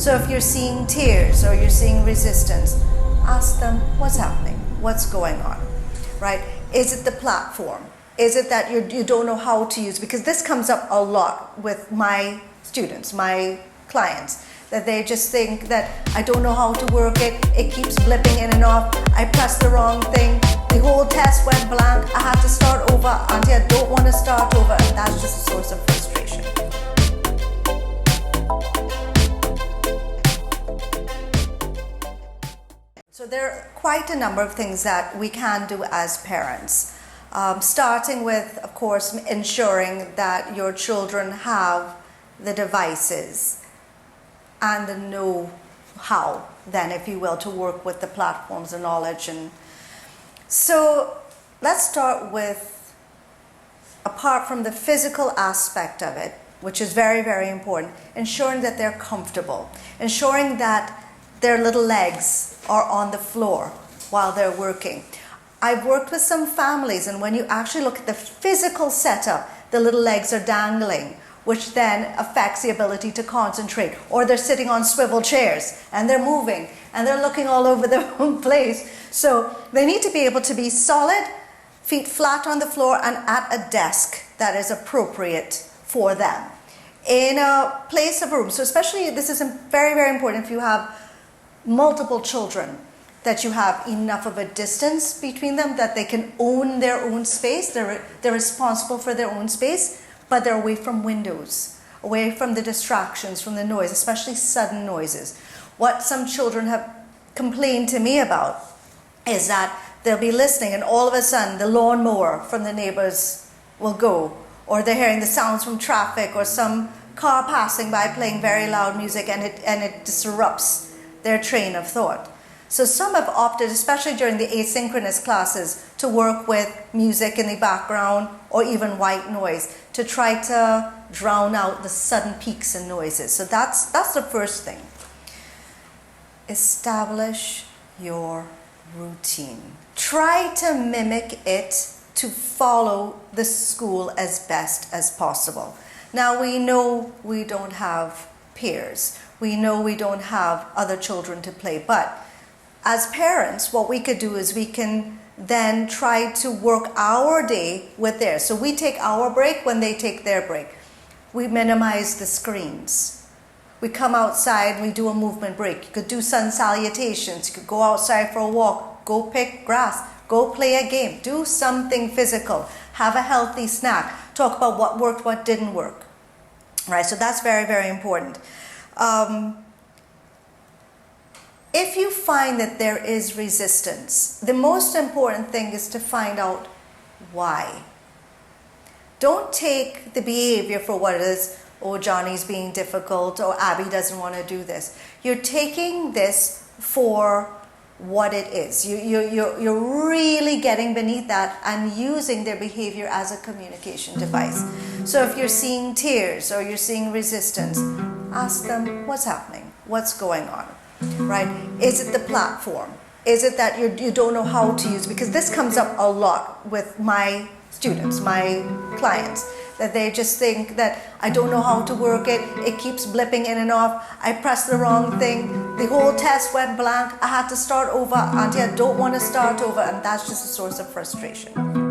So if you're seeing tears or you're seeing resistance, ask them what's happening, what's going on, right? Is it the platform? Is it that you don't know how to use? Because this comes up a lot with my students, my clients, that they just think that I don't know how to work it, it keeps blipping in and off, I pressed the wrong thing, the whole test went blank, I had to start over, Auntie, I don't want to start over, and that's just a source of frustration. So there are quite a number of things that we can do as parents. Starting with, of course, ensuring that your children have the devices and the know-how, then, if you will, to work with the platforms and knowledge. And so let's start with, apart from the physical aspect of it, which is very, very important, ensuring that they're comfortable, ensuring that their little legs are on the floor while they're working. I've worked with some families, and when you actually look at the physical setup, the little legs are dangling, which then affects the ability to concentrate. Or they're sitting on swivel chairs and they're moving and they're looking all over their own place. So they need to be able to be solid, feet flat on the floor, and at a desk that is appropriate for them in a place of room. So especially, this is very, very important if you have multiple children, that you have enough of a distance between them that they can own their own space. They're responsible for their own space, but they're away from windows, away from the distractions, from the noise, especially sudden noises. What some children have complained to me about is that they'll be listening and all of a sudden the lawnmower from the neighbors will go, or they're hearing the sounds from traffic or some car passing by playing very loud music, and it disrupts their train of thought. So some have opted, especially during the asynchronous classes, to work with music in the background or even white noise to try to drown out the sudden peaks and noises. So that's the first thing. Establish your routine. Try to mimic it to follow the school as best as possible. Now, we know we don't have peers. We know we don't have other children to play, but as parents, what we could do is we can then try to work our day with theirs. So we take our break when they take their break. We minimize the screens. We come outside, we do a movement break. You could do sun salutations. You could go outside for a walk, go pick grass, go play a game, do something physical, have a healthy snack, talk about what worked, what didn't work. Right, so that's very, very important. If you find that there is resistance, the most important thing is to find out why. Don't take the behavior for what it is. Oh, Johnny's being difficult, or Abby doesn't want to do this. You're taking this for what it is. You're really getting beneath that and using their behavior as a communication device. So if you're seeing tears or you're seeing resistance, ask them what's happening, what's going on. Right? Is it the platform? Is it that you don't know how to use? Because this comes up a lot with my students, my clients, that they just think that I don't know how to work it, it keeps blipping in and off, I pressed the wrong thing, the whole test went blank, I had to start over, Auntie, I don't want to start over, and that's just a source of frustration.